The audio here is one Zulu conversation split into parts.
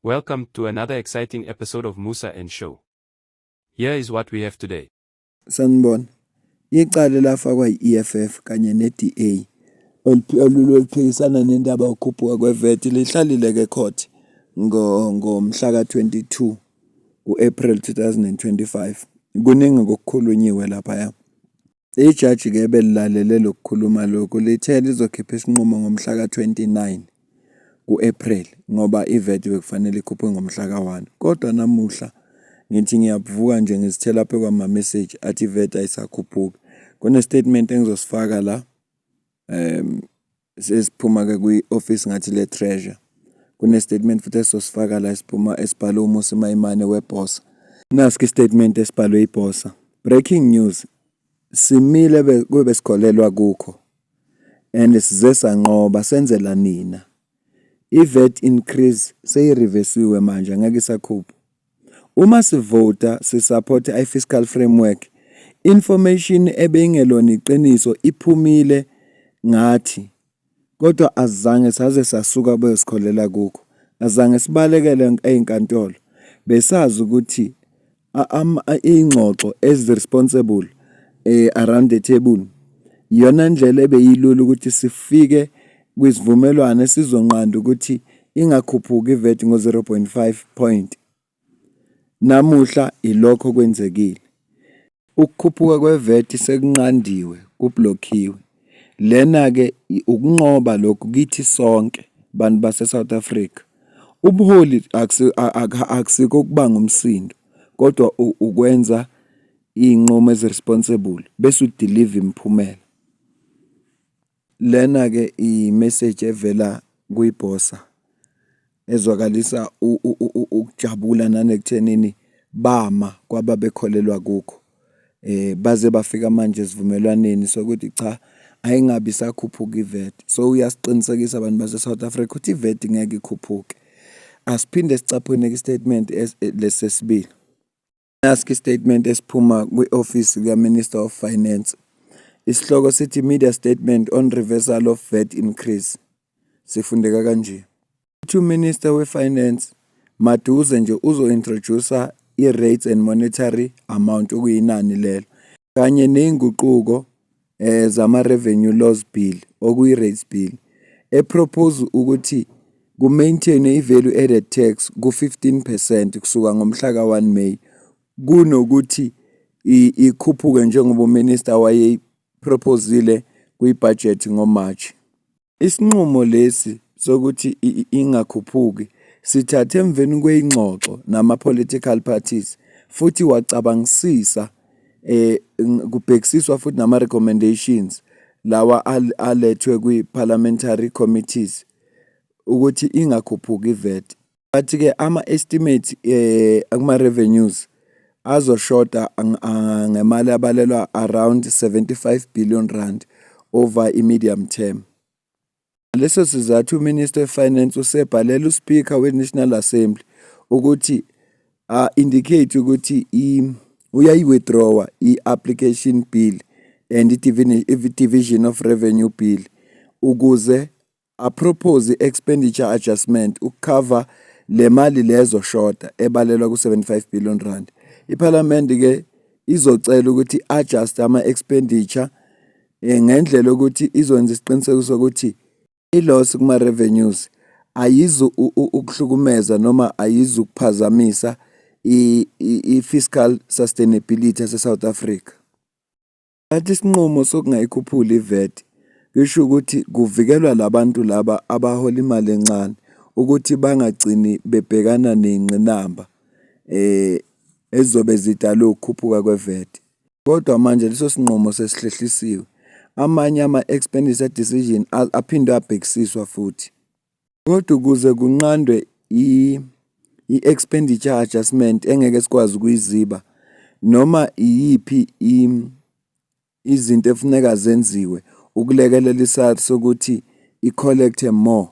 Welcome to another exciting episode of Musa and Show. Here is what we have today. Sanibona. Icala lafakwa i-EFF kanye ne-DA oluphikisana nendaba yokukhuphuka kwe-VAT lihlalile ke court ngomhla ka-22 ku-April 2025. Kuningi kokukhulunyiwe lapha. Ijaji ke belilalele lokukhuluma lokhu lithe lizokhipha isinqumo ngomhla ka-29 ku-April ngoba i-VAT bekufanele ikhuphuke ngomhla ka-1. Kodwa namuhla ngithi ngiyavuka nje ngizithela phe kwama message athi i-VAT ayisakhuphuki. Kune statement engizosifaka la sesiphuma ke kwi-office ngathi le treasure. Kune statement futhi esosifaka la siphuma esibhalwe uMusi Mayimane weBhosa. Naski statement esibhalwe iBhosa. Breaking news. Simile kube sikholelwa kukho. And size sanqoba senzela nina. I-VAT increase seyireversiwe manje ngeke isakhupha. Uma sivota sisupport i-fiscal framework, information ebeyingelona iqiniso iphumile ngathi. Kodwa azange saze sasuka besikholela kukho. Azange sibalekele einkantolo. Besazi ukuthi ingxoxo responsible around the table. Iyona ndlela ebeyilula ukuthi sifike kwisivumelwano sizonqanda ukuthi ingakhuphuki i-VAT ngo-0.5 point. Namuhla ilokho kwenzekile. Ukukhuphuka kwe-VAT sekunqandiwe, kublockiwe. Lena ke ukunqoba lokhu kithi sonke bantu base South Africa. Ubuholi akusiko ukubanga umsindo, kodwa ukwenza inqomo responsible bese udeliver imphumela. Lena ke i-message evela kuyiBhosa ezwakalisa ukujabula nanekuthenini bama kwababekholelwa kukho. Baze bafika manje sivumelwaneni sokuthi cha ayingabi sakhuphuka i-VAT. So uyasiqinisekisa abantu base South Africa ukuthi i-VAT ngeke ikhuphuke. Asiphinde sicaphune i-statement lesesibili. Naski statement esiphuma kwi-office ka-Minister of Finance. Isihloko sithi media statement on reversal of VAT increase. Sifundeka kanje. Minister we-Finance maduze nje uzo-introduce i-rates and monetary amount okuyinani lelo kanye ney'nguquko zama-revenue laws bill okuyi-rates bill epropose ukuthi ku-maintain i-value added tax ku-15% kusuka ngomhla ka-1 May kunokuthi ikhuphuke njengoba uminister wayeyiproposile kwi-budget ngoMarch. Isinqumo lesi sokuthi ingakhuphuki sithathe emveni kweyingxoxo nama-political parties futhi wacabangisisa kubhekisiswa futhi nama-recommendations lawa alethwe kwi-parliamentary committees ukuthi ingakhuphuki i-VAT. Bathi-ke ama-estimates kuma-revenues azoshoda ngemali abalelwa around 75 billion rand over i-medium term. Leso sizathu uMinister weFinance usebhalela uSpeaker we-National Assembly ukuthi indicate ukuthi uyayi-withdrawa i-application bill and i-division of revenue bill ukuze apropose expenditure adjustment ukucover le mali lezo shorta ebalelwa ku-75 billion rand. IParliament ke izocela ukuthi adjust ama-expenditure ngendlela ukuthi izwenza isiqiniseko sokuthi i-loss kuma-revenues ayizu ukuhlukumeza noma ayizu ukuphazamisa i-fiscal sustainability yase-South Africa. Bathi isinqumo sokungayikhuphuli i-VAT kisho ukuthi kuvikelwa labantu laba abahola imali encane ukuthi bangagcini bebhekana nengqinamba ezizobe zidala ukukhuphuka kwe-VAT. Kodwa manje leso sinqumo sesihlehlisiwe. Amanye ama-expenditure decision aphindwe abhekisiswa futhi. Kodwa ukuze kunqandwe i-expenditure adjustment engeke sikwazi ukuyiziba noma iyiphi izinto efuneka zenziwe ukulekelela isizathu sokuthi i-collect more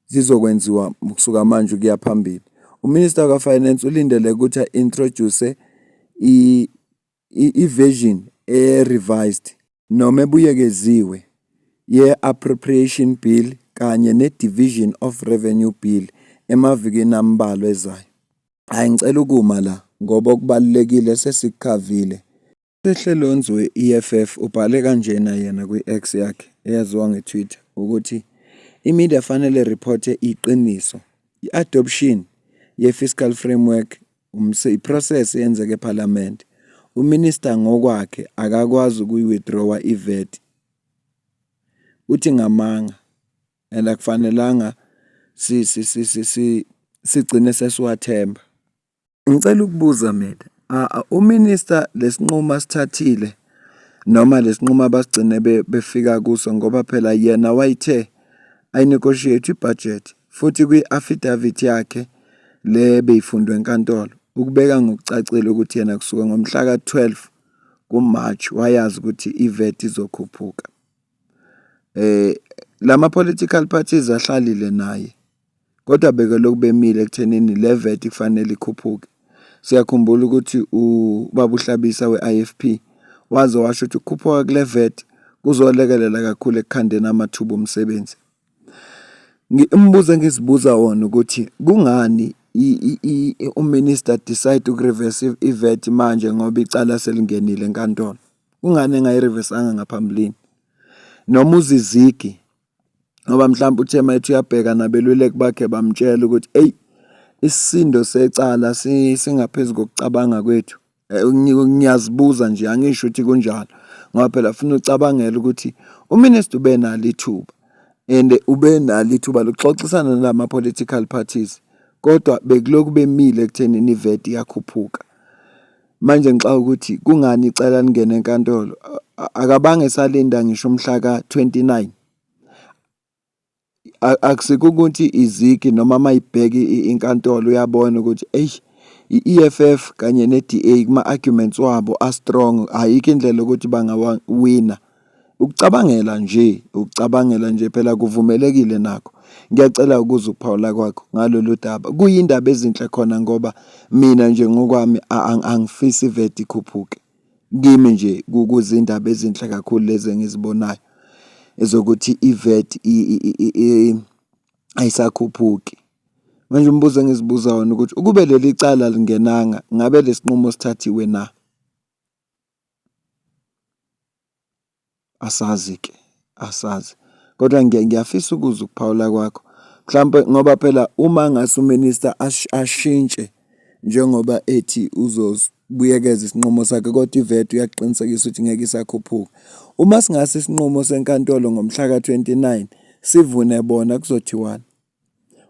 zizokwenziwa kusuka manje ukuya phambili. Uminister kaFinance ulindele ukuthi introduce i-version revised noma ebuyekeziwe ye-appropriation bill kanye ne-division of revenue bill emavikini ambalwa ezayo. Hayi ngicela ukuma la ngoba okubalulekile sesikukhavile. Uhlelonzi we-EFF ubhale kanjena yena kwi-X yakhe eyaziwa ngeTwitter ukuthi imedia fanele reporte iqiniso. I-adoption ye-fiscal framework iprocess eyenzeke eParliament. Uminister ngokwakhe akakwazi ukuyi-withdrawa i-VAT. Uthi ngamanga and akufanelanga sigcine sesiwathemba. Ngicela ukubuza mina, uminister lesinqumo asithathile noma lesinqumo abasigcine befika kuso ngoba phela yena wayithe ayinegotiate ibudget futhi kwi-affidavit yakhe le beyifundwe enkantolo ukubeka ngokucacile ukuthi yena kusuka ngomhla ka-12 kuMarch wayazi ukuthi i-VAT izokhuphuka. Lama political parties ahlalile naye kodwa bekelokhu bemile ekuthenini le VAT kufanele ikhuphuke. Siyakhumbula ukuthi ubaba uHlabisa we-IFP waze washo ukuthi ukukhuphuka kule VAT kuzolekelela kakhulu ekukhandeni amathuba omsebenzi. Umbuzo engizibuza wona ukuthi kungani uminister decide ukureverse i-VAT manje ngoba icala selingenile enkantolo. Kungani engayireversanga ngaphambilini? Noma uzizigi ngoba mhlawumbe uthe mayethi uyabheka nabeluleki bakhe bamtshela ukuthi hey, isisindo secala singaphezulu kokucabanga kwethu. Ngiyazibuza nje, angisho ukuthi kunjalo ngoba phela ufuna ucabangela ukuthi uminister ube nalo ithuba and ube nalo ithuba lokuxoxisana nalama political parties kodwa bekulokhu bemile ekuthenini i-VAT iyakhuphuka. Manje ngixaka ukuthi kungani icala lingene enkantolo, akabange salinda ngisho umhla ka-29. Akusiko ukuthi izigi noma mayibheki inkantolo uyabona ukuthi i-EFF kanye ne-DA kuma-arguments wabo a-strong, ayikho indlela ukuthi bangawina. Ukucabangela nje phela kuvumelekile nakho. Ngiyacela ukuza ukuphawula kwakho ngalolu daba. Kuyindaba ezinhle khona ngoba mina nje ngokwami angifisi i-VAT ikhuphuke. Kimi nje kuzindaba ezinhle kakhulu lezi engizibonayo ezokuthi i-VAT ayisakhuphuki. Manje umbuzo engizibuza wona ukuthi ukube leli cala lingenanga ngabe lesinqumo sithathiwe na? Asazi. Kodwa ngiyafisa ukuza ukuphawula kwakho. Mhlawumbe ngoba phela uma ngase uminister ashintshe njengoba ethi uzobuyekeza isinqumo sakhe kodwa i-VAT uyaqinisekisa ukuthi ngeke isakhuphuka. Uma singase isinqumo senkantolo ngomhla ka-29 sivune bona kuzothiwani?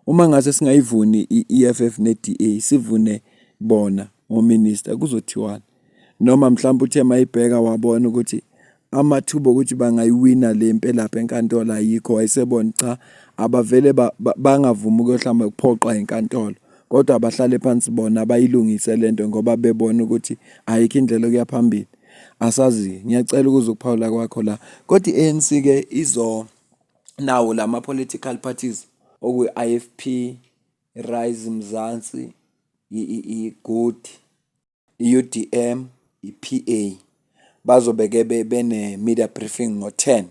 Uma ngase singayivuni i-EFF ne-DA sivune bona ngominister kuzothiwani? Noma mhlawumbe uthe mayibheka wabona ukuthi amathuba ukuthi bangayiwina le mpelapha enkantolo ayikho, wayesebona cha abavele bangavumi ukuyohlamba kuphoqa inkantolo kodwa abahlale phansi bona bayilungise lento ngoba bebona ukuthi ayikho indlela okuya phambili. Asazi, ngiyacela ukuza ukuphawula kwakho la. Kodwa i-ANC ke nawo lama political parties okuyi-IFP, Rise Mzansi, i-Good, i-UDM, i-PA bazobeke bene media briefing ngo-10.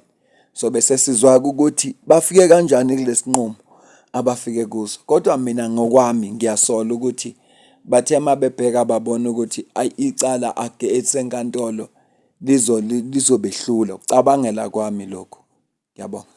So bese sizwa ukuthi bafike kanjani kulesinqumo abafike kuso. Kodwa mina ngokwami ngiyasola ukuthi bathe mabebheka babona ukuthi icala ake etsenkantolo lizobehlula. Ucabangela kwami lokho. Ngiyabonga.